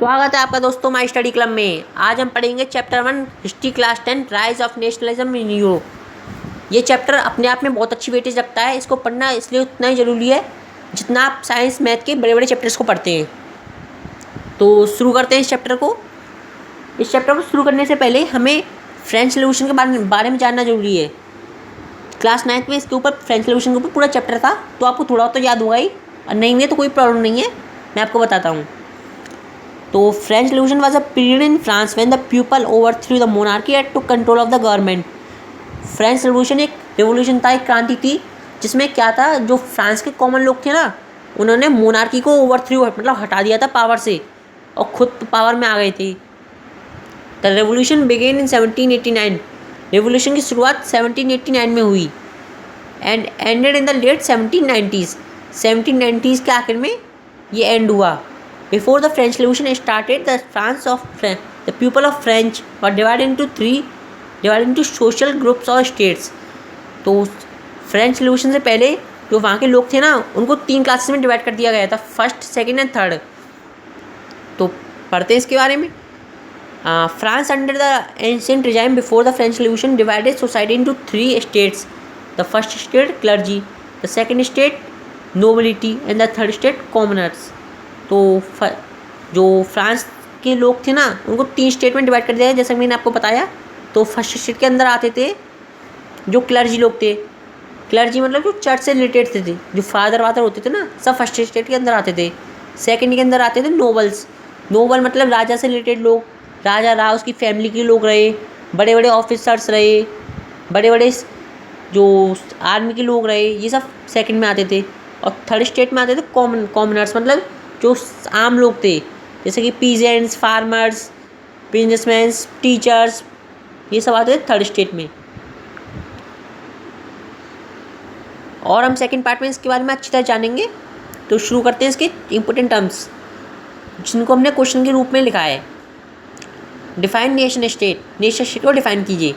स्वागत है आपका दोस्तों माई स्टडी क्लब में। आज हम पढ़ेंगे chapter 1 history class 10 rise of nationalism in Europe. ये चैप्टर अपने आप में बहुत अच्छी वेटेज रखता है। इसको पढ़ना इसलिए उतना ही ज़रूरी है जितना आप साइंस मैथ के बड़े बड़े चैप्टर्स को पढ़ते हैं। तो शुरू करते हैं इस चैप्टर को। इस चैप्टर को शुरू करने से पहले हमें फ्रेंच रेवोल्यूशन के बारे में जानना जरूरी है। क्लास 9 में इसके ऊपर फ्रेंच रेवोल्यूशन के ऊपर पूरा चैप्टर था, तो आपको थोड़ा तो याद होगा ही, और नहीं है तो कोई प्रॉब्लम नहीं है, मैं आपको बताता हूँ। तो French revolution was a period in France when the people overthrew the monarchy and to control of the government. French revolution एक रेवोल्यूशन था, एक क्रांति थी, जिसमें क्या था, जो फ्रांस के कॉमन लोग थे ना, उन्होंने मोनार्की को ओवरथ्रू मतलब हटा दिया था पावर से, और खुद पावर में आ गए थे। The revolution began in 1789। Revolution की शुरुआत 1789 में हुई and ended in the late 1790s। 1790s के आखिर में ये एंड हुआ। Before the French Revolution started, the people of French were divided into social groups or states. तो फ्रेंच रेवोल्यूशन से पहले जो वहाँ के लोग थे ना, उनको 3 क्लासेस में डिवाइड कर दिया गया था, फर्स्ट, सेकंड एंड थर्ड। तो पढ़ते हैं इसके बारे में। France under the ancient regime before the French revolution divided society into 3 states. The first state clergy, the second state nobility and the third state commoners. तो जो फ्रांस के लोग थे ना, उनको 3 स्टेट में डिवाइड कर दिया है, जैसा मैंने आपको बताया। तो फर्स्ट स्टेट के अंदर आते थे जो क्लर्जी लोग थे। क्लर्जी मतलब जो चर्च से रिलेटेड थे, जो फादर वादर होते थे ना, सब फर्स्ट स्टेट के अंदर आते थे। सेकंड के अंदर आते थे नोबल्स। नोबल मतलब राजा से रिलेटेड लोग, राजा रहा, उसकी फैमिली के लोग रहे, बड़े बड़े ऑफिसर्स रहे, बड़े बड़े जो आर्मी के लोग रहे, ये सब सेकंड में आते थे। और थर्ड स्टेट में आते थे कॉमनर्स, मतलब जो आम लोग थे, जैसे कि पीजेंट्स, फार्मर्स, बिजनेसमैन्स, टीचर्स, ये सब आते थे थर्ड स्टेट में। और हम सेकंड पार्ट में इसके बारे में अच्छी तरह जानेंगे। तो शुरू करते हैं इसके इंपॉर्टेंट टर्म्स, जिनको हमने क्वेश्चन के रूप में लिखा है। Define nation state. Nation state को डिफाइन कीजिए।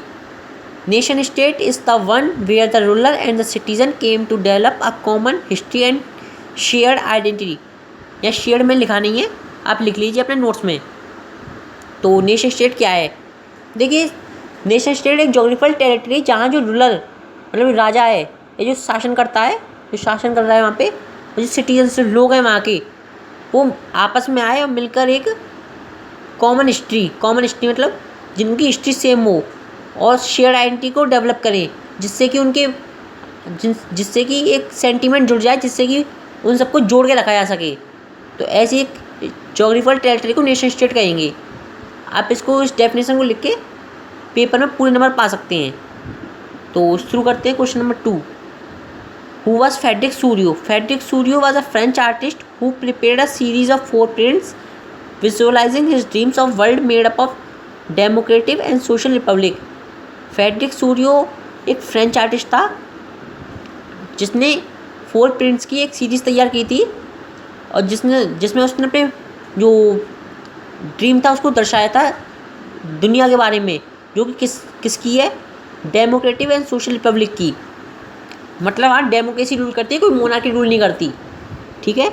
Nation state is the one where the ruler and the citizen came to develop a common history and shared identity. या शेयर्ड में लिखा नहीं है, आप लिख लीजिए अपने नोट्स में। तो नेशन स्टेट क्या है? देखिए, नेशन स्टेट एक जोग्राफिकल टेरिटरी जहाँ जो रूलर मतलब राजा है, ये जो शासन करता है, जो शासन कर रहा है वहाँ पे, जो सिटीजन्स लोग हैं वहाँ के, वो आपस में आए और मिलकर एक कॉमन हिस्ट्री मतलब जिनकी हिस्ट्री सेम हो, और शेयर आइडेंटिटी को डेवलप करें, जिससे कि एक सेंटीमेंट जुड़ जाए, जिससे कि उन सबको जोड़ के रखा जा सके। तो ऐसी एक जोग्राफिकल टेरिटरी को नेशन स्टेट कहेंगे। आप इसको, इस डेफिनेशन को लिख के पेपर में पूरे नंबर पा सकते हैं। तो शुरू करते हैं question number 2। Who was Frederic Sorrieu? Frederic Sorrieu was a French artist who prepared a series of 4 prints visualising his dreams of world made up of democratic and social republic. Frederic Sorrieu एक French artist था जिसने 4 prints की एक series तैयार की थी, और जिसमें उसने अपने जो ड्रीम था उसको दर्शाया था दुनिया के बारे में, जो कि किसकी है? डेमोक्रेटिक एंड सोशल रिपब्लिक की। मतलब हाँ, डेमोक्रेसी रूल करती है, कोई मोनार्की रूल नहीं करती। ठीक है।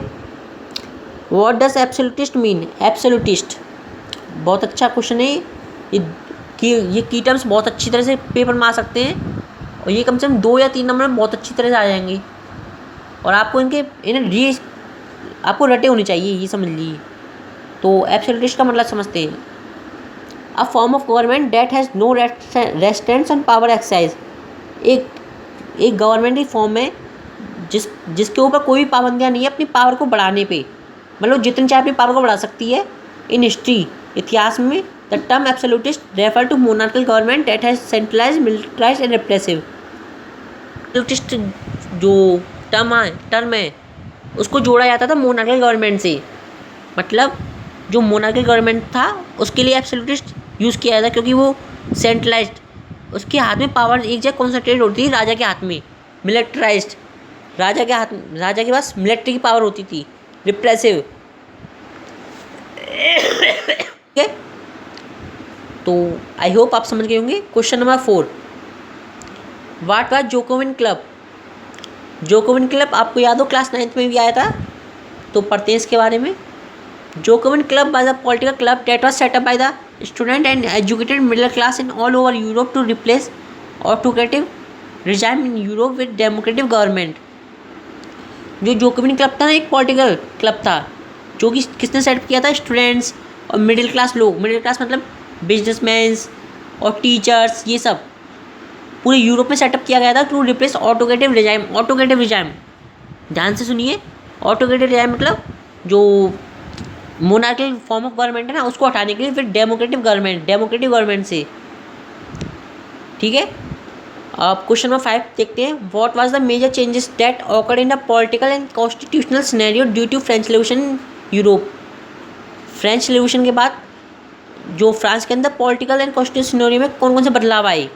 What does absolutist mean? Absolutist बहुत अच्छा क्वेश्चन है ये की टर्म्स बहुत अच्छी तरह से पेपर में आ सकते हैं, और ये कम से कम 2 या 3 नंबर में बहुत अच्छी तरह से आ जाएंगे, और आपको आपको रटे होने चाहिए, ये समझ लीजिए। तो एब्सोल्यूटिस्ट का मतलब समझते हैं। A form of government that has no restraints on power exercise. एक गवर्नमेंट की फॉर्म है जिसके ऊपर कोई भी पाबंदियाँ नहीं है अपनी पावर को बढ़ाने पे, मतलब जितनी चाहे अपनी पावर को बढ़ा सकती है। इन हिस्ट्री, इतिहास में, the term absolutist refer to monarchical government that has centralised, militarised and repressive. Absolutist जो टर्म है उसको जोड़ा जाता था मोनार्किकल गवर्नमेंट से। मतलब जो मोनार्किकल गवर्नमेंट था उसके लिए एब्सोल्यूटिस्ट यूज़ किया जाता, क्योंकि वो सेंट्रलाइज्ड, उसके हाथ में पावर एक जगह कॉन्सेंट्रेट होती थी, राजा के हाथ में। मिलिटराइज्ड, राजा के पास मिलिट्री की पावर होती थी। रिप्रेसिव, ठीक है। तो आई होप आप समझ गए होंगे। Question number 4। What was Jacobin club? Jacobin club आपको याद हो, क्लास 9 में भी आया था। तो पढ़ते हैं इसके बारे में। Jacobin Club was a political club that was set up by the student and educated middle class in all over Europe to replace autocratic regime in Europe with democratic government. जो जोकोबिन क्लब था ना, एक political club था जो कि किसने setup किया था? स्टूडेंट्स और मिडिल क्लास लोग। मिडिल क्लास मतलब बिजनेसमैन्स और टीचर्स, ये सब पूरे यूरोप में सेटअप किया गया था टू रिप्लेस ऑटोक्रेटिव रिजाइम। ऑटोक्रेटिव रिजाइम ध्यान से सुनिए। ऑटोक्रेटिव रिजाइम मतलब जो मोनार्कियल फॉर्म ऑफ गवर्नमेंट है ना, उसको हटाने के लिए फिर डेमोक्रेटिव गवर्नमेंट से। ठीक है, अब क्वेश्चन नंबर 5 देखते हैं। What was the major changes that occurred in the political and constitutional scenario due to French revolution in Europe. French revolution के बाद जो फ्रांस के अंदर पॉलिटिकल एंड कॉन्स्टिट्यूशनल सिनेरियो में कौन कौन से बदलाव आए?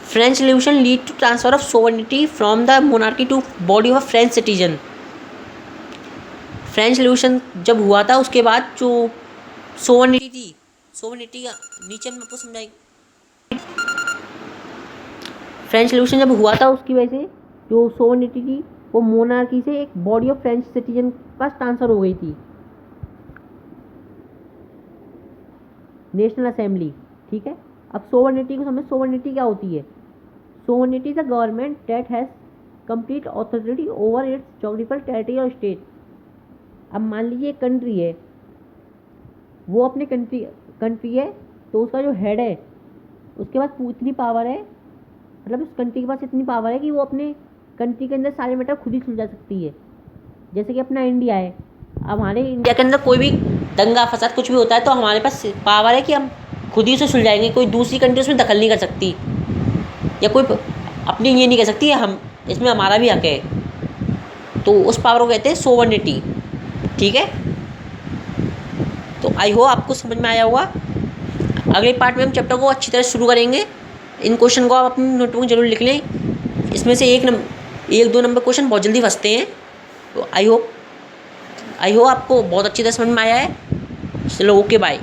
French revolution lead to transfer of sovereignty from the monarchy to body of French citizen. French revolution जब हुआ था उसके बाद जो सोवरेनिटी थी, सोवरेनिटी का नीचे में आपको समझाएंगे। फ्रेंच रिवॉल्यूशन जब हुआ था उसकी वजह से जो सोवरेनिटी थी वो मोनार्की से एक बॉडी ऑफ फ्रेंच सिटीजन के पास ट्रांसफ़र हो गई थी, नेशनल असेंबली। ठीक है, अब सोवरेनिटी को समझ। सोवरेनिटी क्या होती है? Sovereignty is a government that has complete authority over it's geographical territory और स्टेट। अब मान लीजिए एक कंट्री है, वो अपने कंट्री है तो उसका जो हेड है उसके पास इतनी पावर है, मतलब उस कंट्री के पास इतनी पावर है कि वो अपने कंट्री के अंदर सारे मैटर खुद ही सुलझा सकती है। जैसे कि अपना इंडिया है, अब हमारे इंडिया के अंदर कोई भी दंगा फसाद कुछ भी होता है तो हमारे पास पावर है कि हम खुद ही उसे सुलझाएंगे। कोई दूसरी कंट्री उसमें दखल नहीं कर सकती या कोई अपनी ये नहीं कह सकती है हम इसमें हमारा भी हक है। तो उस पावर को कहते हैं सोवरेनिटी। ठीक है, तो आई होप आपको समझ में आया होगा। अगले पार्ट में हम चैप्टर को अच्छी तरह शुरू करेंगे। इन क्वेश्चन को आप अपनी नोटबुक में जरूर लिख लें। इसमें से एक दो नंबर क्वेश्चन बहुत जल्दी फंसते हैं। तो आई होप आपको बहुत अच्छी तरह समझ में आया है। चलो, ओके, बाय।